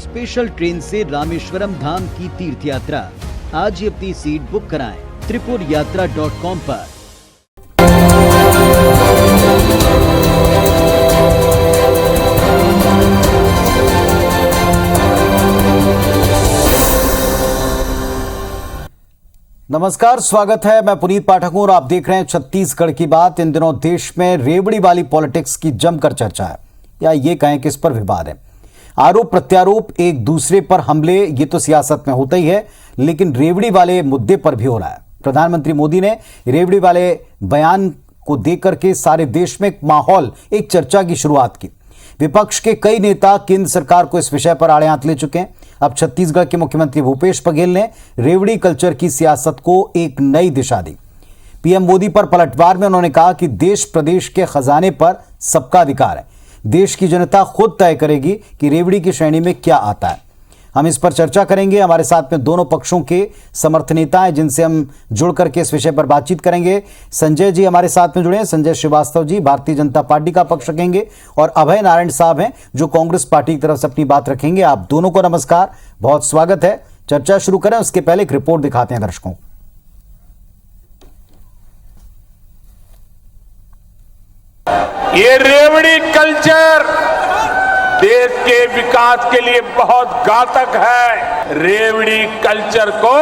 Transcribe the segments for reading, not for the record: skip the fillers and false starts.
Special train से रामेश्वरम धाम की तीर्थ यात्रा। आज ही अपनी सीट बुक कराएं tripurayatra.com पर। नमस्कार, स्वागत है। मैं पुनीत पाठक हूं और आप देख रहे हैं छत्तीसगढ़ की बात। इन दिनों देश में रेवड़ी वाली पॉलिटिक्स की जमकर चर्चा है, या ये कहें कि इस पर विवाद है। आरोप प्रत्यारोप, एक दूसरे पर हमले, ये तो सियासत में होता ही है, लेकिन रेवड़ी वाले मुद्दे पर भी हो रहा है। प्रधानमंत्री मोदी ने रेवड़ी वाले बयान को देकर के सारे देश में एक माहौल, एक चर्चा की शुरुआत की। विपक्ष के कई नेता केंद्र सरकार को इस विषय पर आड़े हाथ ले चुके हैं। अब छत्तीसगढ़ के मुख्यमंत्री भूपेश बघेल ने रेवड़ी कल्चर की सियासत को एक नई दिशा दी। पीएम मोदी पर पलटवार में उन्होंने कहा कि देश प्रदेश के खजाने पर सबका अधिकार है। देश की जनता खुद तय करेगी कि रेवड़ी की श्रेणी में क्या आता है। हम इस पर चर्चा करेंगे। हमारे साथ में दोनों पक्षों के समर्थ नेता हैं जिनसे हम जुड़ करके इस विषय पर बातचीत करेंगे। संजय जी हमारे साथ में जुड़े हैं। संजय श्रीवास्तव जी भारतीय जनता पार्टी का पक्ष रखेंगे और अभय नारायण साहब हैं जो कांग्रेस पार्टी की तरफ से अपनी बात रखेंगे। आप दोनों को नमस्कार, बहुत स्वागत है। चर्चा शुरू करें उसके पहले एक रिपोर्ट दिखाते हैं दर्शकों। ये रेवड़ी कल्चर देश के विकास के लिए बहुत घातक है। रेवड़ी कल्चर को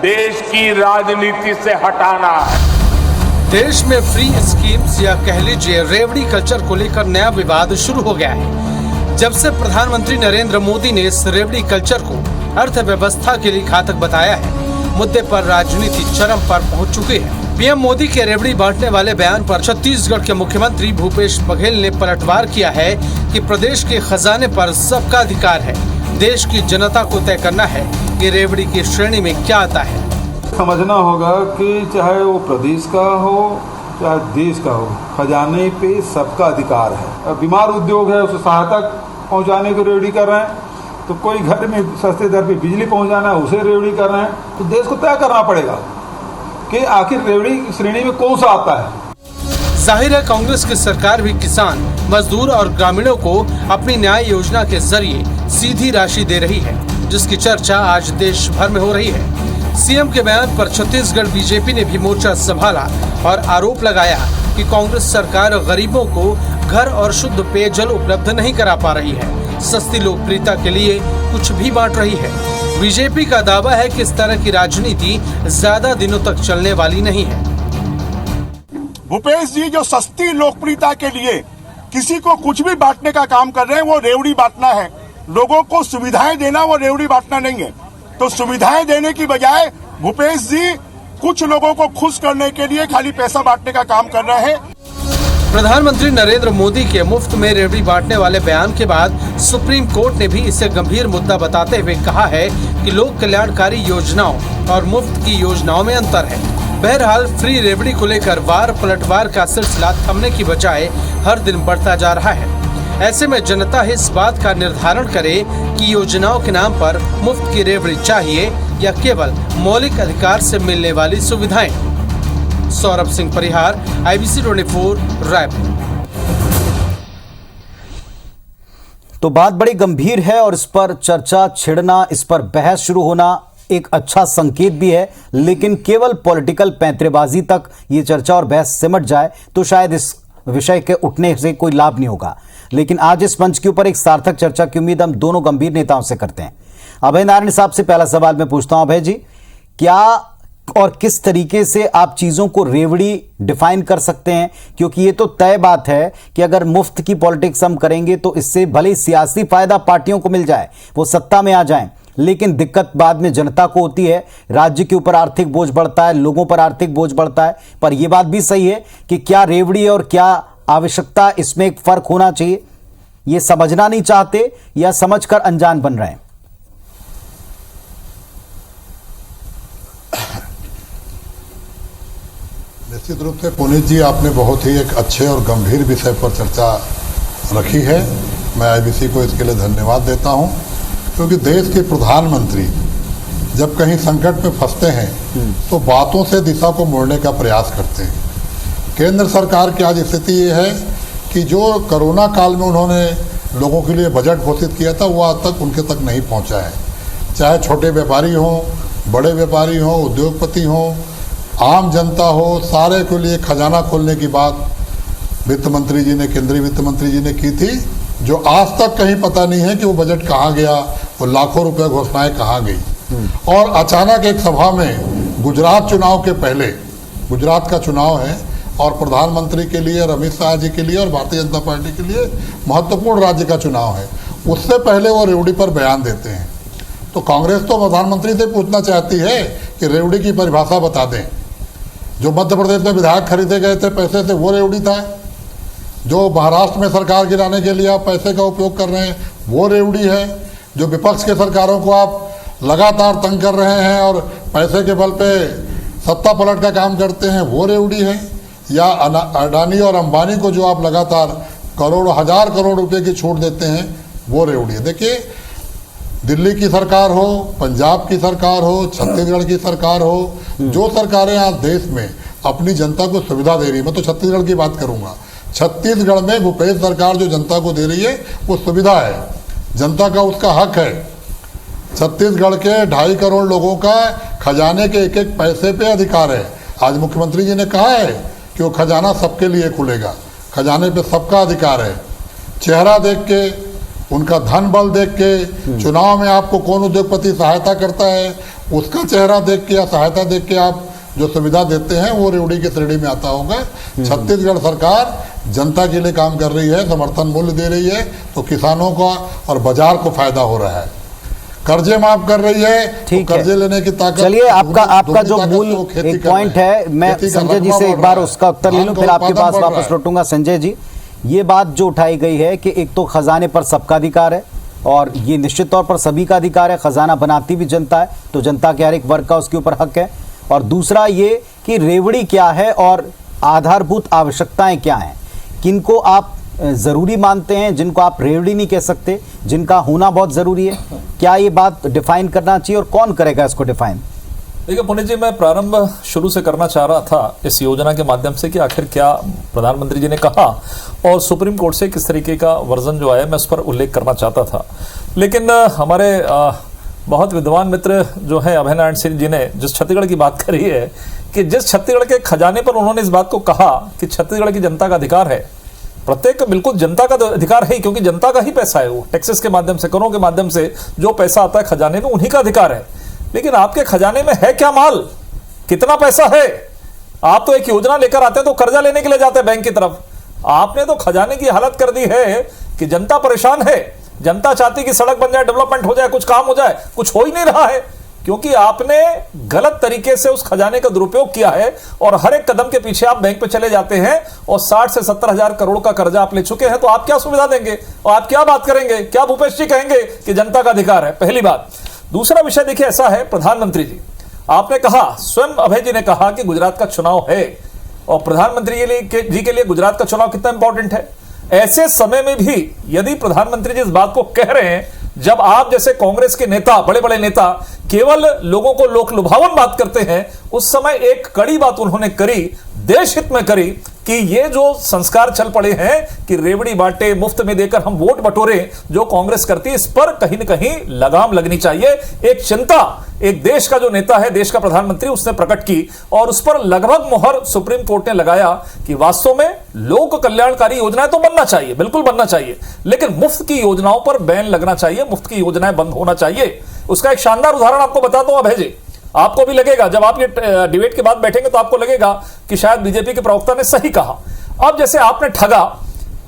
देश की राजनीति से हटाना है। देश में फ्री स्कीम्स या कह लीजिए रेवड़ी कल्चर को लेकर नया विवाद शुरू हो गया है। जब से प्रधानमंत्री नरेंद्र मोदी ने इस रेवड़ी कल्चर को अर्थव्यवस्था के लिए घातक बताया है, मुद्दे पर राजनीति चरम पर पहुंच चुकी है। पीएम मोदी के रेवड़ी बांटने वाले बयान पर छत्तीसगढ़ के मुख्यमंत्री भूपेश बघेल ने पलटवार किया है कि प्रदेश के खजाने पर सबका अधिकार है। देश की जनता को तय करना है कि रेवड़ी की श्रेणी में क्या आता है। समझना होगा कि चाहे वो प्रदेश का हो चाहे देश का हो, खजाने पे सबका अधिकार है। बीमार उद्योग है, उसे सहायता पहुंचाने को रेवड़ी कर रहे हैं, तो कोई घर में सस्ते दर पे बिजली पहुंचाना है उसे रेवड़ी कर रहे हैं। तो देश को तय करना पड़ेगा कि आखिर रेवड़ी श्रेणी में कौन सा आता है। जाहिर है कांग्रेस की सरकार भी किसान, मजदूर और ग्रामीणों को अपनी न्याय योजना के जरिए सीधी राशि दे रही है, जिसकी चर्चा आज देश भर में हो रही है। सीएम के बयान पर छत्तीसगढ़ बीजेपी ने भी मोर्चा संभाला और आरोप लगाया कि कांग्रेस सरकार गरीबों को घर और शुद्ध पेयजल उपलब्ध नहीं करा पा रही है, सस्ती लोकप्रियता के लिए कुछ भी बांट रही है। बीजेपी का दावा है कि इस तरह की राजनीति ज्यादा दिनों तक चलने वाली नहीं है। भूपेश जी जो सस्ती लोकप्रियता के लिए किसी को कुछ भी बांटने का काम कर रहे हैं, वो रेवड़ी बांटना है। लोगों को सुविधाएं देना, वो रेवड़ी बांटना नहीं है। तो सुविधाएं देने की बजाय भूपेश जी कुछ लोगों को खुश करने के लिए खाली पैसा बांटने का काम कर रहे हैं। प्रधानमंत्री नरेंद्र मोदी के मुफ्त में रेवड़ी बांटने वाले बयान के बाद सुप्रीम कोर्ट ने भी इसे गंभीर मुद्दा बताते हुए कहा है कि लोक कल्याणकारी योजनाओं और मुफ्त की योजनाओं में अंतर है। बहरहाल फ्री रेवड़ी को लेकर वार पलटवार का सिलसिला थमने की बजाय हर दिन बढ़ता जा रहा है। ऐसे में जनता इस बात का निर्धारण करे कि योजनाओं के नाम पर मुफ्त की रेवड़ी चाहिए या केवल मौलिक अधिकार से मिलने वाली सुविधाएं। सौरभ सिंह परिहार, IBC 24, रायपुर। तो बात बड़ी गंभीर है और इस पर चर्चा छिड़ना, इस पर बहस शुरू होना एक अच्छा संकेत भी है, लेकिन केवल पॉलिटिकल पैंतरेबाजी तक ये चर्चा और बहस सिमट जाए तो शायद इस विषय के उठने से कोई लाभ नहीं होगा। लेकिन आज इस मंच के ऊपर एक सार्थक चर्चा की उम्मीद हम दोनों गंभीर नेताओं से करते हैं। अभय नारायण साहब से पहला सवाल मैं पूछता हूं। अभय जी, क्या और किस तरीके से आप चीजों को रेवड़ी डिफाइन कर सकते हैं? क्योंकि ये तो तय बात है कि अगर मुफ्त की पॉलिटिक्स हम करेंगे तो इससे भले ही सियासी फायदा पार्टियों को मिल जाए, वो सत्ता में आ जाएं, लेकिन दिक्कत बाद में जनता को होती है। राज्य के ऊपर आर्थिक बोझ बढ़ता है, लोगों पर आर्थिक बोझ बढ़ता है। पर यह बात भी सही है कि क्या रेवड़ी और क्या आवश्यकता, इसमें एक फर्क होना चाहिए। ये समझना नहीं चाहते या समझकर अनजान बन रहे हैं? निश्चित रूप से पुनीत जी, आपने बहुत ही एक अच्छे और गंभीर विषय पर चर्चा रखी है। मैं IBC को इसके लिए धन्यवाद देता हूं, क्योंकि देश के प्रधानमंत्री जब कहीं संकट में फंसते हैं तो बातों से दिशा को मोड़ने का प्रयास करते हैं। केंद्र सरकार की आज स्थिति ये है कि जो कोरोना काल में उन्होंने लोगों के लिए बजट घोषित किया था वो आज तक उनके तक नहीं पहुंचा है। चाहे छोटे व्यापारी हों, बड़े व्यापारी हों, उद्योगपति हों, आम जनता हो, सारे के लिए खजाना खोलने की बात वित्त मंत्री जी ने, केंद्रीय वित्त मंत्री जी ने की थी, जो आज तक कहीं पता नहीं है कि वो बजट कहाँ गया, वो लाखों रुपए घोषणाएं कहाँ गई। और अचानक एक सभा में गुजरात चुनाव के पहले, गुजरात का चुनाव है और प्रधानमंत्री के लिए, अमित शाह जी के लिए और भारतीय जनता पार्टी के लिए महत्वपूर्ण राज्य का चुनाव है, उससे पहले वो रेवड़ी पर बयान देते हैं। तो कांग्रेस तो प्रधानमंत्री से पूछना चाहती है कि रेवड़ी की परिभाषा बता दें। जो मध्य प्रदेश में विधायक खरीदे गए थे पैसे से, वो रेवड़ी था। जो महाराष्ट्र में सरकार गिराने के लिए आप पैसे का उपयोग कर रहे हैं, वो रेवड़ी है। जो विपक्ष के सरकारों को आप लगातार तंग कर रहे हैं और पैसे के बल पे सत्ता पलट का काम करते हैं, वो रेवड़ी है। या अडानी और अंबानी को जो आप लगातार करोड़ों, हजार करोड़ रुपए की छूट देते हैं, वो रेवड़ी है। देखिए, दिल्ली की सरकार हो, पंजाब की सरकार हो, छत्तीसगढ़ की सरकार हो, जो सरकारें आज देश में अपनी जनता को सुविधा दे रही है, मैं तो छत्तीसगढ़ की बात करूंगा। छत्तीसगढ़ में भूपेश सरकार जो जनता को दे रही है वो सुविधा है, जनता का उसका हक है। छत्तीसगढ़ के 2.5 करोड़ लोगों का खजाने के एक एक पैसे पे अधिकार है। आज मुख्यमंत्री जी ने कहा है कि वो खजाना सबके लिए खुलेगा, खजाने पे सबका अधिकार है। चेहरा देख के, उनका धन बल देख के, चुनाव में आपको कौन उद्योगपति सहायता करता है, उसका चेहरा देख के या सहायता देख के आप जो सुविधा देते हैं, वो रेवड़ी की श्रेणी में आता होगा। छत्तीसगढ़ सरकार जनता के लिए काम कर रही है, समर्थन मूल्य दे रही है, तो किसानों का और बाजार को फायदा हो रहा है। कर्जे माफ कर रही है, तो कर्जे लेने की ताकत। चलिए, आपका जो मूल एक पॉइंट है, मैं संजय जी से एक बार उसका उत्तर ले लूं, फिर आपके पास वापस लौटूंगा। संजय जी, ये बात जो उठाई गई है कि एक तो खजाने पर सबका अधिकार है, और ये निश्चित तौर पर सभी का अधिकार है, खजाना बनाती भी जनता है, तो जनता के हर एक वर्ग का उसके ऊपर हक है। और दूसरा ये कि रेवड़ी क्या है और आधारभूत आवश्यकताएं क्या हैं, किनको आप जरूरी मानते हैं, जिनको आप रेवड़ी नहीं कह सकते, जिनका होना बहुत जरूरी है। क्या ये बात डिफाइन करना चाहिए और कौन करेगा इसको डिफाइन? देखिए पुनीत जी, मैं प्रारंभ शुरू से करना चाह रहा था इस योजना के माध्यम से कि आखिर क्या प्रधानमंत्री जी ने कहा और सुप्रीम कोर्ट से किस तरीके का वर्जन जो आया, मैं उस पर उल्लेख करना चाहता था। लेकिन हमारे बहुत विद्वान मित्र जो है अभय नारायण सिंह जी ने जिस छत्तीसगढ़ की बात करी है कि जिस छत्तीसगढ़ के खजाने पर उन्होंने इस बात को कहा कि छत्तीसगढ़ की जनता का अधिकार है, प्रत्येक बिल्कुल जनता का तो अधिकार है ही, क्योंकि जनता का ही पैसा है, वो टैक्सेस के माध्यम से, करों के माध्यम से जो पैसा आता है खजाने में, उन्हीं का अधिकार है। लेकिन आपके खजाने में है क्या माल, कितना पैसा है? आप तो एक योजना लेकर आते हैं तो कर्जा लेने के लिए जाते हैं बैंक की तरफ। आपने तो खजाने की हालत कर दी है कि जनता परेशान है, जनता चाहती कि सड़क बन जाए, डेवलपमेंट हो जाए, कुछ काम हो जाए, कुछ हो ही नहीं रहा है, क्योंकि आपने गलत तरीके से उस खजाने का दुरुपयोग किया है। और हर एक कदम के पीछे आप बैंक पे चले जाते हैं और 60 से 70 हजार करोड़ का कर्जा आप ले चुके हैं, तो आप क्या सुविधा देंगे और आप क्या बात करेंगे? क्या भूपेश जी कहेंगे कि जनता का अधिकार है? पहली बात। दूसरा विषय देखिए, ऐसा है, प्रधानमंत्री जी आपने कहा, स्वयं अभय जी ने कहा कि गुजरात का चुनाव है, और प्रधानमंत्री जी के लिए गुजरात का चुनाव कितना इंपॉर्टेंट है। ऐसे समय में भी यदि प्रधानमंत्री जी इस बात को कह रहे हैं, जब आप जैसे कांग्रेस के नेता, बड़े बड़े नेता केवल लोगों को लोक लुभावन बात करते हैं, उस समय एक कड़ी बात उन्होंने करी, देश हित में करी, कि ये जो संस्कार चल पड़े हैं कि रेवड़ी बांटे, मुफ्त में देकर हम वोट बटोरे, जो कांग्रेस करती है, इस पर कहीं न कहीं लगाम लगनी चाहिए। एक चिंता एक देश का जो नेता है, देश का प्रधानमंत्री, उसने प्रकट की और उस पर लगभग मुहर सुप्रीम कोर्ट ने लगाया कि वास्तव में लोक कल्याणकारी योजनाएं तो बनना चाहिए, बिल्कुल बनना चाहिए, लेकिन मुफ्त की योजनाओं पर बैन लगना चाहिए, मुफ्त की योजनाएं बंद होना चाहिए। उसका एक शानदार उदाहरण आपको बताता हूं अभय जी, आपको भी लगेगा, जब आप ये डिबेट के बाद बैठेंगे तो आपको लगेगा कि शायद बीजेपी के प्रवक्ता ने सही कहा। अब जैसे आपने ठगा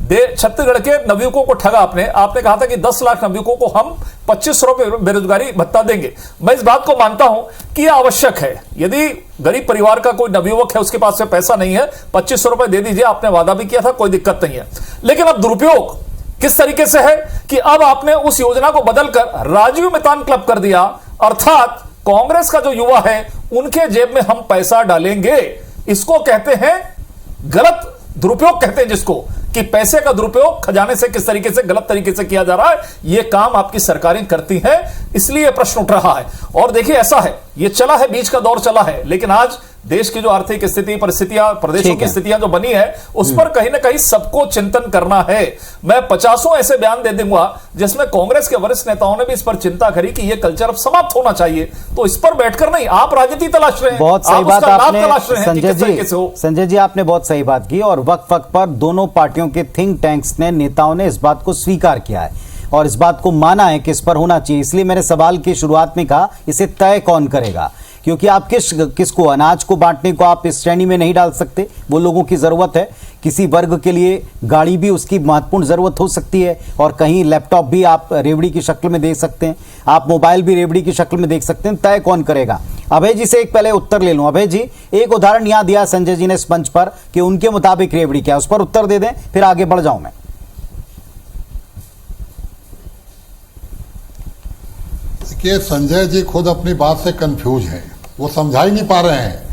छत्तीसगढ़ के नवयुवकों को, ठगा आपने कहा था कि 10 लाख नवयुवकों को हम 2500 रुपए बेरोजगारी भत्ता देंगे। मैं इस बात को मानता हूं कि यह आवश्यक है। यदि गरीब परिवार का कोई नवयुवक है, उसके पास से पैसा नहीं है, 2500 रुपए दे दीजिए, आपने वादा भी किया था, कोई दिक्कत नहीं है। लेकिन अब दुरुपयोग किस तरीके से है कि अब आपने उस योजना को बदलकर राजीव मितान क्लब कर दिया, अर्थात कांग्रेस का जो युवा है उनके जेब में हम पैसा डालेंगे। इसको कहते हैं गलत दुरुपयोग, कहते हैं जिसको, कि पैसे का दुरुपयोग खजाने से किस तरीके से गलत तरीके से किया जा रहा है। यह काम आपकी सरकारें करती हैं, इसलिए प्रश्न उठ रहा है। और देखिए ऐसा है ये चला है, बीच का दौर चला है, लेकिन आज देश की जो आर्थिक स्थिति, परिस्थितियां, प्रदेशों की स्थितियां जो बनी है, उस पर कहीं ना कहीं सबको चिंतन करना है। मैं 50 ऐसे बयान दे दूंगा जिसमें कांग्रेस के वरिष्ठ नेताओं ने भी इस पर चिंता करी कि यह कल्चर अब समाप्त होना चाहिए। तो इस पर बैठकर नहीं, आप राजनीति तलाश रहे हैं, बहुत सही बात आपने संजय जी आपने बहुत सही बात की। और वक्त वक्त पर दोनों पार्टियों के थिंक टैंक्स ने, नेताओं ने इस बात को स्वीकार किया है और इस बात को माना है कि इस पर होना चाहिए। इसलिए मैंने सवाल की शुरुआत में कहा, इसे तय कौन करेगा, क्योंकि आप किसको, अनाज को बांटने को आप इस श्रेणी में नहीं डाल सकते। वो लोगों की जरूरत है, किसी वर्ग के लिए गाड़ी भी उसकी महत्वपूर्ण जरूरत हो सकती है, और कहीं लैपटॉप भी आप रेवड़ी की शक्ल में दे सकते हैं, आप मोबाइल भी रेवड़ी की शक्ल में देख सकते हैं। तय कौन करेगा? अभय जी से एक पहले उत्तर ले लूं। अभय जी, एक उदाहरण यहां दिया संजय जी ने इस मंच पर कि उनके मुताबिक रेवड़ी क्या है, उस पर उत्तर दे दें, फिर आगे बढ़ जाऊं मैं। देखिए, संजय जी खुद अपनी बात से कंफ्यूज हैं, वो समझा ही नहीं पा रहे हैं।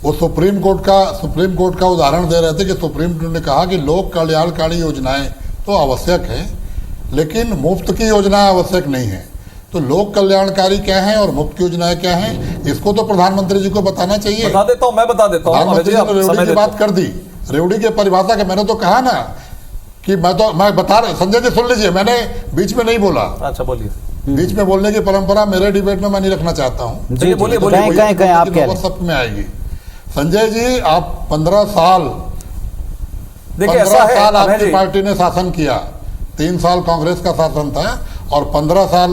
वो सुप्रीम कोर्ट का उदाहरण दे रहे थे कि सुप्रीम कोर्ट ने कहा कि लोक कल्याणकारी योजनाएं तो आवश्यक है, लेकिन मुफ्त की योजनाएं आवश्यक नहीं है। तो लोक कल्याणकारी क्या है और मुफ्त योजनाएं क्या है, इसको तो प्रधानमंत्री जी को बताना चाहिए। बता देता हूं, मैं बता देता हूं। प्रधानमंत्री जी ने रेवड़ी की बात कर दी, रेवड़ी की परिभाषा के मैंने तो कहा ना कि मैं बता रहा, संजय जी सुन लीजिए, मैंने बीच में नहीं बोला। अच्छा बोलिए। बीच में बोलने की परंपरा मेरे डिबेट में मैं नहीं रखना चाहता हूँ। जी बोलिए, कहीं आप क्या सब में आएगी। संजय जी, आप 15 साल आपकी पार्टी ने शासन किया, 3 साल कांग्रेस का शासन था और 15 साल,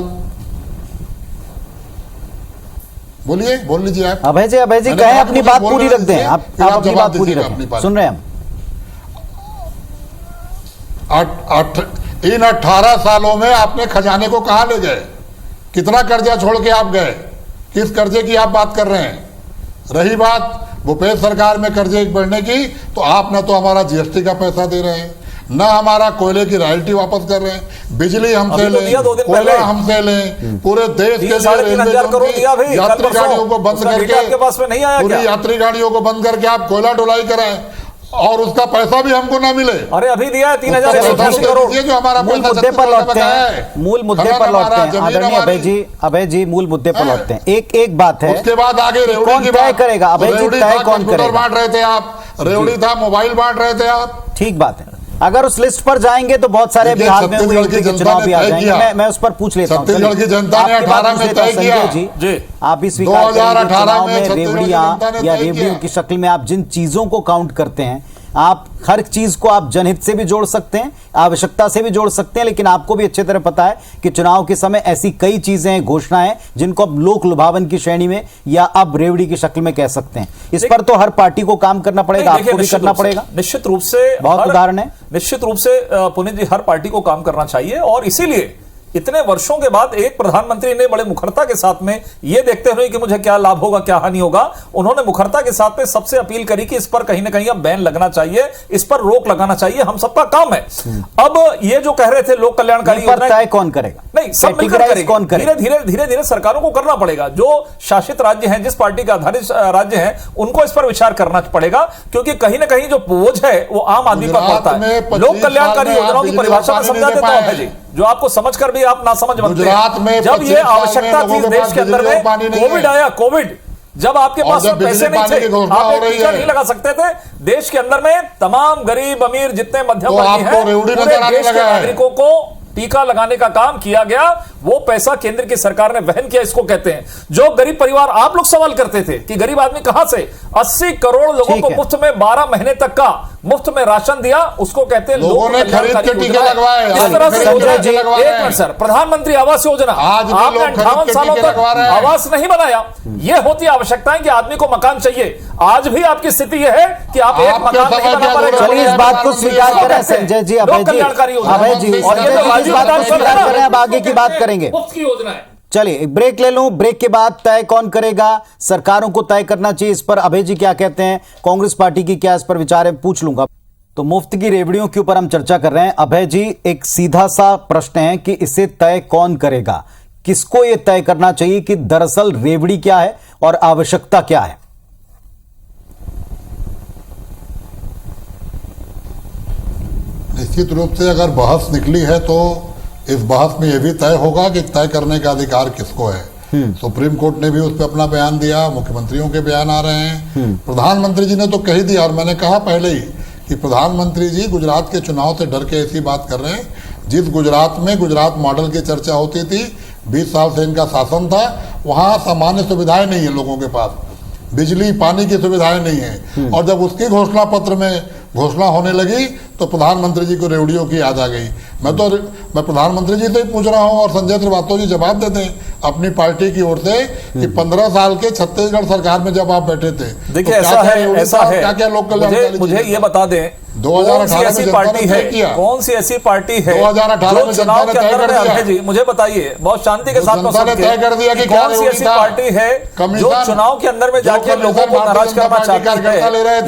बोलिए, बोल लीजिए आप। अभय जी कहें, अपनी बात पूरी रख दें, आप अपनी बात पूरी रखें, सुन रहे हैं हम। इन 18 सालों में आपने खजाने को कहां ले गए? कितना कर्जा छोड़ के आप गए? किस कर्जे की आप बात कर रहे हैं? रही बात भूपेश सरकार में कर्जे बढ़ने की, तो आप न तो हमारा जीएसटी का पैसा दे रहे हैं, न हमारा कोयले की रॉयल्टी वापस कर रहे हैं, बिजली हमसे लें, कोयला हमसे लें, पूरे देश के लिए यात्री गाड़ियों को बंद करके, पूरी यात्री गाड़ियों को बंद करके आप कोयला ढुलाई कराएं और उसका पैसा भी हमको ना मिले। अरे अभी दिया है 3,180 करोड़। ये जो हमारा मूल मुद्दे पर लौटते हैं, मूल मुद्दे पर लौटते हैं। आदरणीय अभय जी मूल मुद्दे पर लौटते हैं। एक बात है, उसके बाद आगे रेवड़ी की बात करेगा। अभय जी, तय कौन करेगा? बांट रहे थे आप, रेवड़ी था, मोबाइल बांट रहे थे आप, ठीक बात है। अगर उस लिस्ट पर जाएंगे तो बहुत सारे बिहार में हुए चुनाव भी आ जाएंगे। मैं उस पर पूछ लेता हूं। छत्तीसगढ़ की जनता ने 18 में तय किया जी, आप भी स्वीकार करेंगे, चुनाव में रेवड़ियां या रेवड़ियों की शक्ल में आप जिन चीजों को काउंट करते हैं, आप हर चीज को आप जनहित से भी जोड़ सकते हैं, आवश्यकता से भी जोड़ सकते हैं, लेकिन आपको भी अच्छी तरह पता है कि चुनाव के समय ऐसी कई चीजें, घोषणाएं जिनको अब लोक लुभावन की श्रेणी में या अब रेवड़ी की शक्ल में कह सकते हैं। इस पर तो हर पार्टी को काम करना पड़ेगा, आपको भी करना पड़ेगा। निश्चित रूप से बहुत उदाहरण है, निश्चित रूप से पुनीत जी, हर पार्टी को काम करना चाहिए। और इसीलिए इतने वर्षों के बाद एक प्रधानमंत्री ने बड़े मुखरता के साथ में, ये देखते हुए कि मुझे क्या लाभ होगा क्या हानि होगा, उन्होंने मुखरता के साथ में सबसे अपील करी कि इस पर कहीं ना कहीं अब बैन लगना चाहिए, इस पर रोक लगाना चाहिए, हम सबका काम है। अब ये जो कह रहे थे लोक कल्याणकारी योजना, कौन करेगा? नहीं, सब मिलकर करेंगे। धीरे धीरे सरकारों को करना पड़ेगा। जो शासित राज्य हैं, जिस पार्टी का आधारित राज्य है, उनको इस पर विचार करना पड़ेगा, क्योंकि कहीं ना कहीं जो बोझ है वो आम आदमी पर पड़ता है। लोक कल्याणकारी योजनाओं की परिभाषा में समझा देता हूं जी, जो आपको समझकर भी आप ना समझ बनते हैं। जब ये आवश्यकता थी देश के अंदर में, कोविड आया, कोविड जब आपके पास पैसे नहीं थे, आप एक टीका नहीं लगा सकते थे, देश के अंदर में तमाम गरीब अमीर जितने मध्यम वर्गीय हैं, पूरे देश के नागरिकों को टीका लगाने का काम किया गया। वो पैसा केंद्र की सरकार ने वहन किया, इसको कहते हैं। जो गरीब परिवार, आप लोग सवाल करते थे कि गरीब आदमी कहां से, 80 करोड़ लोगों को मुफ्त में 12 महीने तक का मुफ्त में राशन दिया, उसको कहते हैं लोगों ने खरीद के टीके लगवाए। इस तरह से एक मिनट सर, प्रधानमंत्री आवास योजना, आपने 58 सालों तक आवास नहीं बनाया। ये होती आवश्यकताएं कि आदमी को मकान चाहिए। आज भी आपकी स्थिति यह है कि आप एक मकान नहीं बना पा रहे। चलिए इस बात को स्वीकार करें संजय जी, अभय जी, अब आगे की बात करेंगे। मुफ्त की योजना है। चलिए एक ब्रेक ले लूं, ब्रेक के बाद तय कौन करेगा, सरकारों को तय करना चाहिए, इस पर अभय जी क्या कहते हैं, कांग्रेस पार्टी की क्या इस पर विचार है, पूछ लूंगा। तो मुफ्त की रेवड़ियों के ऊपर हम चर्चा कर रहे हैं। अभय जी, एक सीधा सा प्रश्न है कि इसे तय कौन करेगा, किसको यह तय करना चाहिए कि दरअसल रेवड़ी क्या है और आवश्यकता क्या है? निश्चित रूप से अगर बहस निकली है तो इस बहस में यह भी तय होगा कि तय करने का अधिकार किसको है। सुप्रीम कोर्ट ने भी उस पर अपना बयान दिया, मुख्यमंत्रियों के बयान आ रहे हैं, प्रधानमंत्री जी ने तो कह दिया। और मैंने कहा पहले ही कि प्रधानमंत्री जी गुजरात के चुनाव से डर के ऐसी बात कर रहे हैं। जिस गुजरात में गुजरात मॉडल की चर्चा होती थी, 20 साल से इनका शासन था, वहाँ सामान्य सुविधाएं नहीं है लोगों के पास, बिजली पानी की सुविधाएं नहीं है। और जब उसकी घोषणा पत्र में घोषणा होने लगी तो प्रधानमंत्री जी को रेवड़ियों की याद आ गई। मैं प्रधानमंत्री जी से ही पूछ रहा हूं और संजय श्रीवास्तव जी जवाब देते हैं अपनी पार्टी की ओर से कि 15 साल के छत्तीसगढ़ सरकार में जब आप बैठे थे, देखिए तो ऐसा है क्या क्या लोग कल्याणकारी मुझे ये बता दें 2018 ऐसी पार्टी है, कौन सी ऐसी पार्टी है 2018 में चुनाव के अंदर में जी मुझे बताइए बहुत शांति के साथ तय कर दिया कि कौन सी ऐसी पार्टी है जो चुनाव के अंदर में जाके लोगों को नाराज करना चाहती है।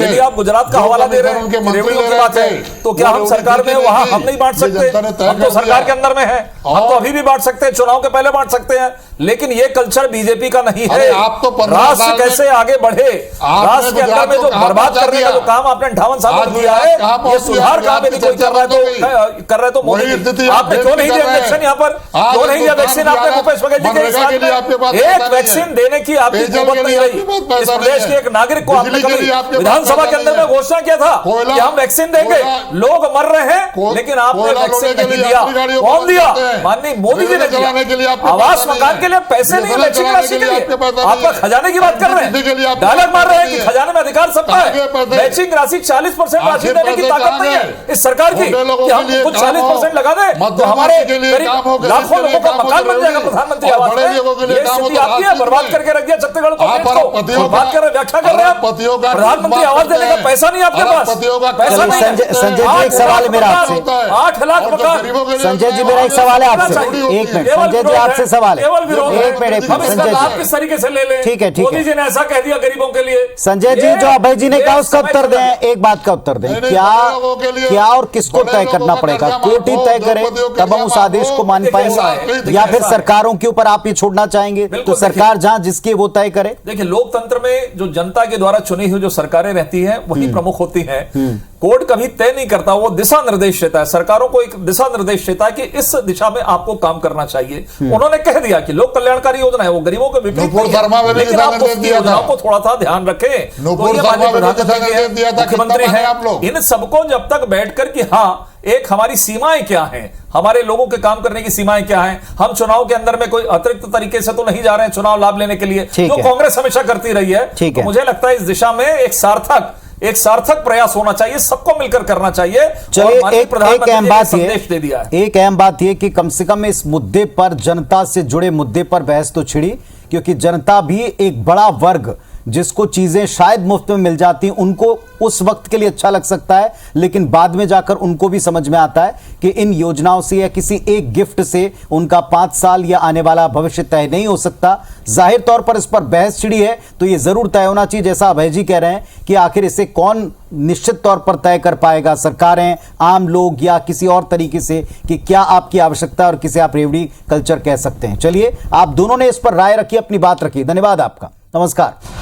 यदि आप गुजरात का हवाला दे रहे हैं, रेवड़ियों की बात है, तो क्या हम सरकार में वहां हम नहीं बांट सकते? हम तो सरकार के अंदर में है, हम तो अभी भी बांट सकते हैं, चुनाव के पहले बांट सकते हैं। लेकिन ये कल्चर बीजेपी का नहीं है। राष्ट्र कैसे आगे बढ़े, राष्ट्र के अंदर में जो बर्बाद करने का जो काम आपने 58 साल में किया है, ये सुधार काम यदि कोई कर रहे तो मोदी जी आपने क्यों नहीं दिया वैक्सीन? यहाँ पर क्यों नहीं दिया वैक्सीन आपने? भूपेश बघेल जी के एक वैक्सीन देने की आपकी जरूरत नहीं रही। इस प्रदेश के एक नागरिक को आपने कभी विधानसभा के अंदर में घोषणा किया था कि हम वैक्सीन देंगे, लोग मर रहे हैं, लेकिन आपने वैक्सीन नहीं दिया। कौन दिया? माननीय मोदी जी ने दिया। आवास मकान के लिए पैसे नहीं, वैक्सीन राशि के लिए आपका खजाने की बात कर रहे हैं, डायलॉग मार रहे हैं कि खजाने में अधिकार सबका है। वैक्सीन राशि 40% राशि देने की ताकत नहीं है इस सरकार की कि हम कुछ 40% लगा दें तो हमारे करीब लाखों लोगों का मकान बन जाएगा प्रधानमंत्री आवास में। ये स्थिति आपकी है, बर्बाद करके रख दिया छत्तीसगढ़ को। बात कर रहे, व्याख्या कर रहे हैं आप। प्रधानमंत्री आवास देने का पैसा नहीं आपके पास, पैसा नहीं है। संजय जी एक सवाल है मेरा आपसे, 8 लाख मकान। संजय जी मेरा एक सवाल है आपसे, एक मिनट संजय जी आपसे सवाल है, एक मिनट संजय जी आप किस तरीके से ले लें? ठीक है मोदी जी ने ऐसा कह दिया गरीबों के लिए। संजय जी जो अभय जी ने कहा उसका उत्तर दें, एक बात का उत्तर दें, क्या और किसको तय करना पड़ेगा? कोर्ट ही तय करे तब हम उस आदेश को मान पाएंगे, या फिर सरकारों के ऊपर आप ये छोड़ना चाहेंगे? तो सरकार जहां जिसकी वो तय करे। देखिए लोकतंत्र में जो जनता के द्वारा चुनी हुई जो सरकारें रहती हैं वही प्रमुख होती हैं। कोर्ट कभी तय नहीं करता, वो दिशा निर्देश देता है, सरकारों को एक दिशा निर्देश देता है कि इस दिशा में आपको काम करना चाहिए। उन्होंने कह दिया कि लोक कल्याणकारी योजना है, वो गरीबों के विपरीत नहीं है, लेकिन आप उसकी योजनाओं को थोड़ा सा ध्यान रखें। तो ये माननीय प्रधानमंत्री मुख्यमंत्री हैं, इन सबको जब तक बैठकर कि हाँ एक हमारी सीमाएं क्या हैं, हमारे लोगों के काम करने की सीमाएं क्या हैं, हम चुनाव के अंदर में कोई अतिरिक्त तरीके से तो नहीं जा रहे हैं चुनाव लाभ लेने के लिए, जो कांग्रेस हमेशा करती रही है। तो मुझे लगता है इस दिशा में एक सार्थक प्रयास होना चाहिए, सबको मिलकर करना चाहिए। चलिए एक अहम बात एक अहम बात यह कि कम से कम इस मुद्दे पर, जनता से जुड़े मुद्दे पर बहस तो छिड़ी, क्योंकि जनता भी एक बड़ा वर्ग जिसको चीजें शायद मुफ्त में मिल जाती हैं, उनको उस वक्त के लिए अच्छा लग सकता है, लेकिन बाद में जाकर उनको भी समझ में आता है कि इन योजनाओं से या किसी एक गिफ्ट से उनका 5 साल या आने वाला भविष्य तय नहीं हो सकता। जाहिर तौर पर इस पर बहस छिड़ी है, तो यह जरूर तय होना चाहिए, जैसा अभय जी कह रहे हैं कि आखिर इसे कौन निश्चित तौर पर तय कर पाएगा, सरकारें, आम लोग, या किसी और तरीके से कि क्या आपकी आवश्यकता और किसे आप रेवड़ी कल्चर कह सकते हैं। चलिए आप दोनों ने इस पर राय रखी, अपनी बात रखी, धन्यवाद आपका, नमस्कार।